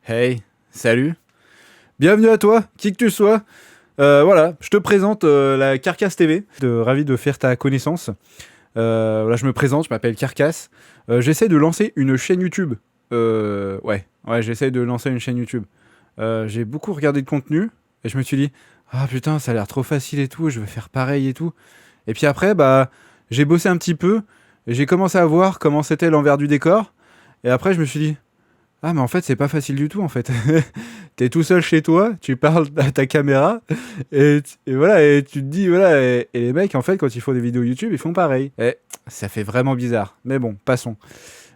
Hey, salut. Bienvenue à toi, qui que tu sois. Voilà, je te présente la Carcasse TV. Ravi de faire ta connaissance. Voilà, je me présente, je m'appelle Carcasse. J'essaie de lancer une chaîne YouTube. Ouais, j'essaie de lancer une chaîne YouTube. J'ai beaucoup regardé de contenu et je me suis dit, ah putain, ça a l'air trop facile et tout, je vais faire pareil et tout. Et puis après, bah, j'ai bossé un petit peu et j'ai commencé à voir comment c'était l'envers du décor. Et après, je me suis dit, ah, mais en fait, c'est pas facile du tout, en fait. T'es tout seul chez toi, tu parles à ta caméra, et voilà, et tu te dis, voilà, et les mecs, en fait, quand ils font des vidéos YouTube, ils font pareil. Et ça fait vraiment bizarre. Mais bon, passons.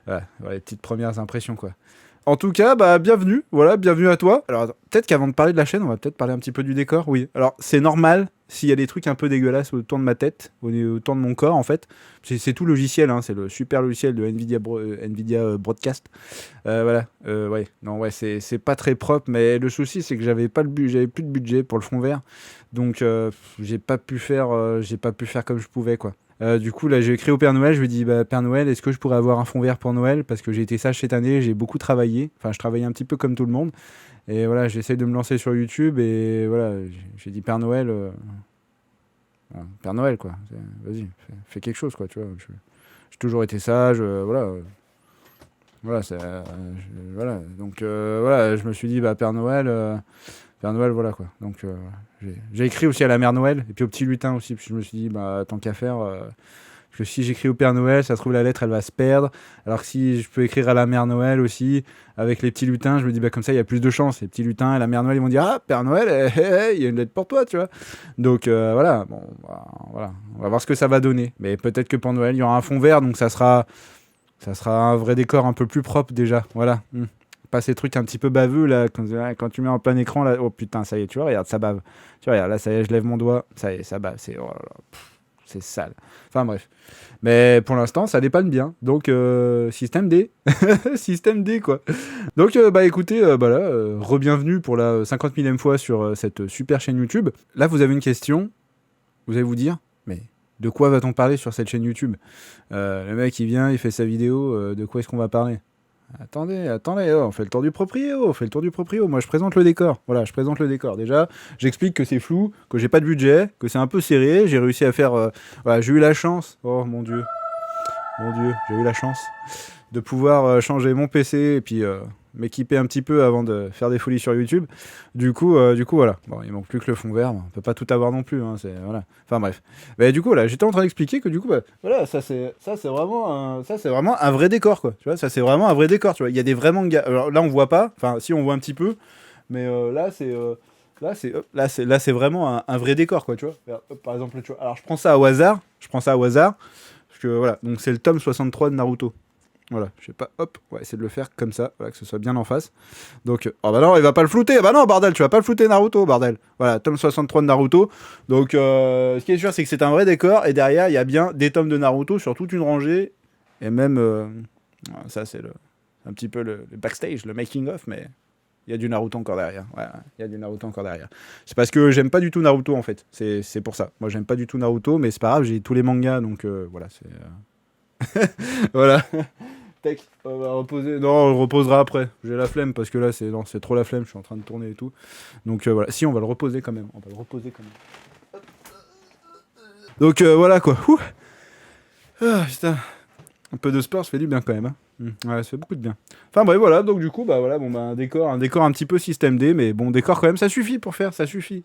Voilà, les petites premières impressions, quoi. En tout cas, bah, bienvenue, voilà, bienvenue à toi. Alors, peut-être qu'avant de parler de la chaîne, on va peut-être parler un petit peu du décor, oui. Alors, c'est normal s'il y a des trucs un peu dégueulasses autour de ma tête, autour de mon corps, en fait. C'est tout logiciel, hein, c'est le super logiciel de Nvidia Broadcast. Voilà, ouais, non, ouais, c'est pas très propre, mais le souci, c'est que j'avais plus de budget pour le fond vert, donc j'ai pas pu faire comme je pouvais, quoi. Du coup, là, j'ai écrit au Père Noël, je lui ai dit, bah, Père Noël, est-ce que je pourrais avoir un fond vert pour Noël? Parce que j'ai été sage cette année, j'ai beaucoup travaillé, enfin, je travaillais un petit peu comme tout le monde, et voilà, j'essaie de me lancer sur YouTube, et voilà, j'ai dit, Père Noël, voilà, Père Noël, quoi, vas-y, fais quelque chose, quoi, tu vois, j'ai toujours été sage, voilà. Voilà, voilà. Donc voilà, je me suis dit, bah, Père Noël, voilà quoi. Donc j'ai écrit aussi à la Mère Noël et puis au petit lutin aussi. Puis je me suis dit, bah, tant qu'à faire, parce que si j'écris au Père Noël, ça se trouve la lettre elle va se perdre. Alors que si je peux écrire à la Mère Noël aussi, avec les petits lutins, je me dis, bah, comme ça il y a plus de chance. Les petits lutins et la Mère Noël ils vont dire, ah, Père Noël, il y a une lettre pour toi, tu vois. Donc voilà, bon, bah, voilà, on va voir ce que ça va donner. Mais peut-être que pour Noël, il y aura un fond vert, donc ça sera un vrai décor un peu plus propre déjà. Voilà. Pas ces trucs un petit peu baveux là. Quand tu mets en plein écran là. Oh putain, ça y est, tu vois, regarde, ça bave. Tu vois, regarde, là, ça y est, je lève mon doigt. Ça y est, ça bave. Oh là là, c'est sale. Enfin bref. Mais pour l'instant, ça dépanne bien. Donc, système D. Système D, quoi. Donc, bah écoutez, bah là, re-bienvenue pour la 50 millième fois sur cette super chaîne YouTube. Là, vous avez une question. Vous allez vous dire, mais de quoi va-t-on parler sur cette chaîne YouTube? Le mec, il vient, il fait sa vidéo, de quoi est-ce qu'on va parler? Attendez, oh, on fait le tour du proprio, Moi, je présente le décor. Voilà, je présente le décor. Déjà, j'explique que c'est flou, que j'ai pas de budget, que c'est un peu serré. J'ai réussi à faire. Voilà, j'ai eu la chance. Oh mon Dieu, j'ai eu la chance de pouvoir changer mon PC et puis m'équiper un petit peu avant de faire des folies sur YouTube. Du coup, voilà. Bon, il manque plus que le fond vert. On peut pas tout avoir non plus. Hein, voilà. Enfin bref. Mais du coup, voilà, j'étais en train d'expliquer que du coup, bah, voilà, ça c'est vraiment un vrai décor, quoi. Tu vois, ça c'est vraiment un vrai décor. Tu vois, il y a des vrais mangas. Alors là, on voit pas. Enfin, si on voit un petit peu, mais là, c'est vraiment un vrai décor, quoi. Tu vois. Hop, par exemple, tu vois. Alors, je prends ça au hasard. Parce que voilà. Donc c'est le tome 63 de Naruto. Voilà, je sais pas, hop, on va essayer de le faire comme ça, voilà, que ce soit bien en face. Donc, oh bah non, il va pas le flouter, ah bah non, bordel, tu vas pas le flouter Naruto, bordel. Voilà, tome 63 de Naruto. Donc, ce qui est sûr, c'est que c'est un vrai décor, et derrière, il y a bien des tomes de Naruto sur toute une rangée, et même, ça c'est un petit peu le backstage, le making of, mais il y a du Naruto encore derrière. Ouais, il y a du Naruto encore derrière. C'est parce que j'aime pas du tout Naruto, en fait, c'est pour ça. Moi, j'aime pas du tout Naruto, mais c'est pas grave, j'ai tous les mangas, donc voilà, c'est... voilà. Tac, on va reposer. Non, on le reposera après. J'ai la flemme parce que là, c'est trop la flemme. Je suis en train de tourner et tout. Donc voilà. Si, on va le reposer quand même. Donc voilà quoi. Ouh. Ah, putain. Un peu de sport, ça fait du bien quand même. Hein. Ouais, ça fait beaucoup de bien. Enfin bref, voilà. Donc du coup, bah voilà, bon bah un décor un petit peu système D, mais bon décor quand même, ça suffit pour faire. Ça suffit.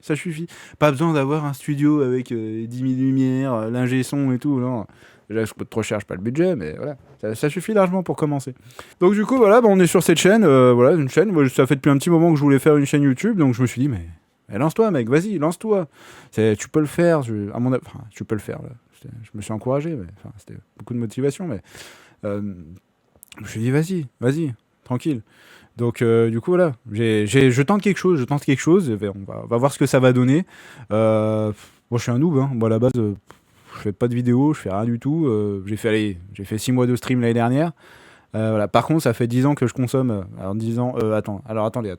Pas besoin d'avoir un studio avec 10 000 lumières, l'ingé son et tout. Non. Déjà, ça coûte trop cher, j'ai pas le budget, mais voilà, ça suffit largement pour commencer. Donc du coup, voilà, bah, on est sur cette chaîne, voilà, une chaîne. Moi, ça fait depuis un petit moment que je voulais faire une chaîne YouTube, donc je me suis dit, mais lance-toi, mec, vas-y, lance-toi. Tu peux le faire, à mon avis, enfin, tu peux le faire. Là. Je me suis encouragé, mais enfin, c'était beaucoup de motivation, mais je me suis dit, vas-y, tranquille. Donc du coup, voilà, je tente quelque chose, on va voir ce que ça va donner. Moi, je suis un noob, hein. Moi, à la base. Je fais pas de vidéo, je fais rien du tout. J'ai fait 6 mois de stream l'année dernière. Voilà. Par contre, ça fait 10 ans que je consomme. Alors 10 ans. Attendez,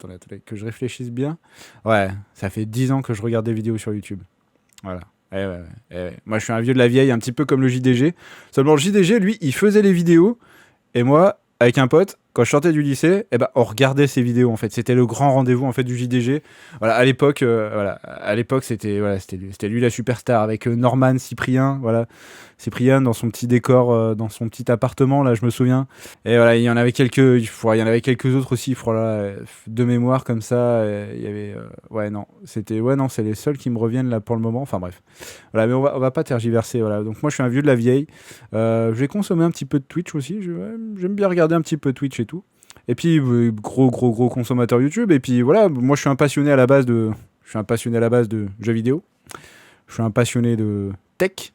que je réfléchisse bien. Ouais, ça fait 10 ans que je regarde des vidéos sur YouTube. Voilà. Ouais. Moi, je suis un vieux de la vieille, un petit peu comme le JDG. Seulement, le JDG, lui, il faisait les vidéos. Et moi, avec un pote, quand je sortais du lycée, eh ben, on regardait ces vidéos en fait. C'était le grand rendez-vous en fait du JDG. Voilà, à l'époque, c'était lui la superstar avec Norman, Cyprien, voilà, Cyprien dans son petit décor, dans son petit appartement là, je me souviens. Et voilà, il y en avait quelques autres aussi, de mémoire comme ça. Il y avait, c'est les seuls qui me reviennent là pour le moment. Enfin bref, voilà, mais on va pas tergiverser. Voilà, donc moi je suis un vieux de la vieille. Je vais consommer un petit peu de Twitch aussi. J'aime bien regarder un petit peu Twitch et tout. Et puis gros consommateur YouTube. Et puis voilà, moi je suis un passionné à la base de jeux vidéo. Je suis un passionné de tech.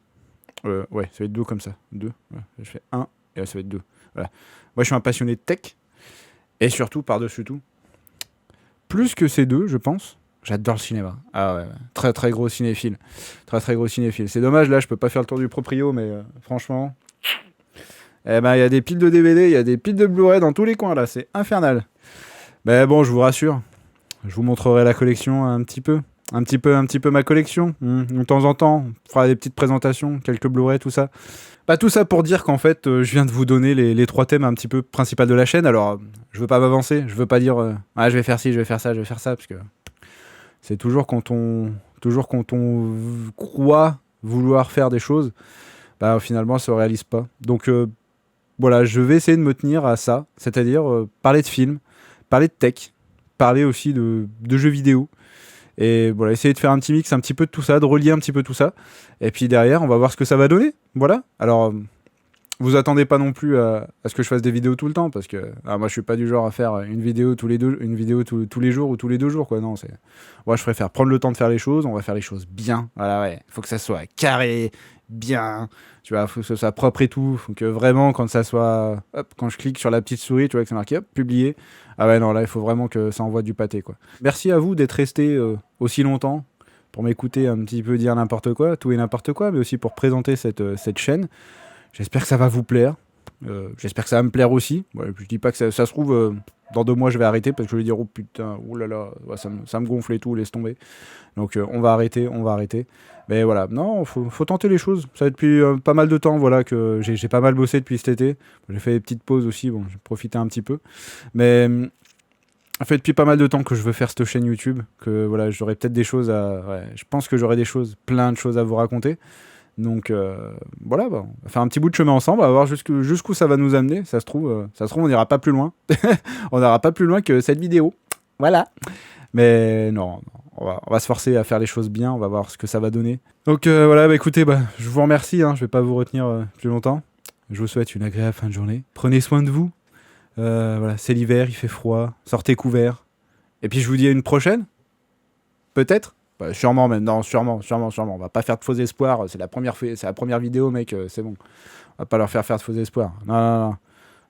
Ouais, ça va être deux comme ça. Deux. Ouais, je fais un et là ça va être deux. Voilà. Moi je suis un passionné de tech. Et surtout, par-dessus tout, plus que ces deux, je pense, j'adore le cinéma. Ah ouais. Très très gros cinéphile. Très gros cinéphile. C'est dommage, là je peux pas faire le tour du proprio, mais franchement... Eh ben, il y a des piles de DVD, il y a des piles de Blu-ray dans tous les coins, là. C'est infernal. Mais bon, je vous rassure. Je vous montrerai la collection un petit peu ma collection. De temps en temps, on fera des petites présentations, quelques Blu-ray, tout ça. Pas tout ça pour dire qu'en fait, je viens de vous donner les trois thèmes un petit peu principaux de la chaîne. Alors, je veux pas m'avancer. Je veux pas dire, je vais faire ci, je vais faire ça, je vais faire ça. Parce que c'est toujours quand on croit vouloir faire des choses, bah, finalement, ça se réalise pas. Donc, voilà, je vais essayer de me tenir à ça, c'est-à-dire parler de films, parler de tech, parler aussi de jeux vidéo, et voilà, essayer de faire un petit mix un petit peu de tout ça, de relier un petit peu tout ça, et puis derrière, on va voir ce que ça va donner, voilà. Alors, vous attendez pas non plus à ce que je fasse des vidéos tout le temps, parce que moi je suis pas du genre à faire une vidéo tous les jours ou tous les 2 jours, quoi, non, moi je préfère prendre le temps de faire les choses, on va faire les choses bien, voilà, ouais, faut que ça soit carré, bien, tu vois, faut que ce soit propre et tout, faut que vraiment quand ça soit, hop, quand je clique sur la petite souris, tu vois que c'est marqué, hop, publier, ah ouais, non, là il faut vraiment que ça envoie du pâté, quoi. Merci à vous d'être resté aussi longtemps pour m'écouter un petit peu dire n'importe quoi, tout et n'importe quoi, mais aussi pour présenter cette chaîne. J'espère que ça va vous plaire. J'espère que ça va me plaire aussi. Ouais, je dis pas que ça se trouve, dans 2 mois je vais arrêter parce que je vais dire oh putain, oh là là, ouais, ça me gonfle et tout, laisse tomber. Donc on va arrêter. Mais voilà, non, faut tenter les choses. Ça fait depuis pas mal de temps, voilà, que j'ai pas mal bossé depuis cet été. J'ai fait des petites pauses aussi, bon, j'ai profité un petit peu. Mais ça fait depuis pas mal de temps que je veux faire cette chaîne YouTube, que voilà, j'aurai peut-être des choses je pense que j'aurai plein de choses à vous raconter. Donc voilà, on va faire un petit bout de chemin ensemble, on va voir jusqu'où ça va nous amener. Ça se trouve, on n'ira pas plus loin. On n'ira pas plus loin que cette vidéo. Voilà. Mais non, on va se forcer à faire les choses bien, on va voir ce que ça va donner. Donc voilà, écoutez, je vous remercie, je vais pas vous retenir plus longtemps. Je vous souhaite une agréable fin de journée. Prenez soin de vous. Voilà, c'est l'hiver, il fait froid, sortez couverts. Et puis je vous dis à une prochaine. Peut-être. Bah, sûrement même, non, sûrement. On va pas faire de faux espoirs. C'est la première vidéo, mec. C'est bon. On va pas leur faire de faux espoirs. Non.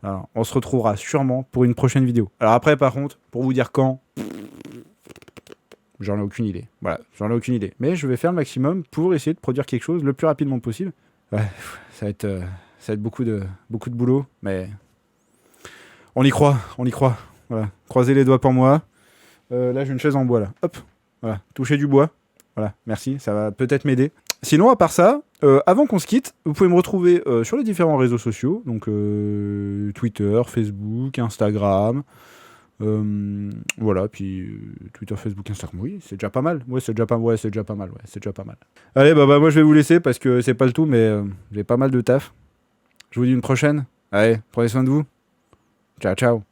Alors, on se retrouvera sûrement pour une prochaine vidéo. Alors après, par contre, pour vous dire quand, j'en ai aucune idée. Voilà, j'en ai aucune idée. Mais je vais faire le maximum pour essayer de produire quelque chose le plus rapidement possible. Ouais, ça va être beaucoup de boulot, mais on y croit. Voilà, croisez les doigts pour moi. Là, j'ai une chaise en bois là. Hop. Voilà, toucher du bois. Voilà, merci, ça va peut-être m'aider. Sinon, à part ça, avant qu'on se quitte, vous pouvez me retrouver sur les différents réseaux sociaux, donc Twitter, Facebook, Instagram. Voilà, puis Twitter, Facebook, Instagram, oui, c'est déjà pas mal. Ouais, c'est déjà pas mal. Allez, moi je vais vous laisser parce que c'est pas le tout, mais j'ai pas mal de taf. Je vous dis une prochaine. Allez, prenez soin de vous. Ciao.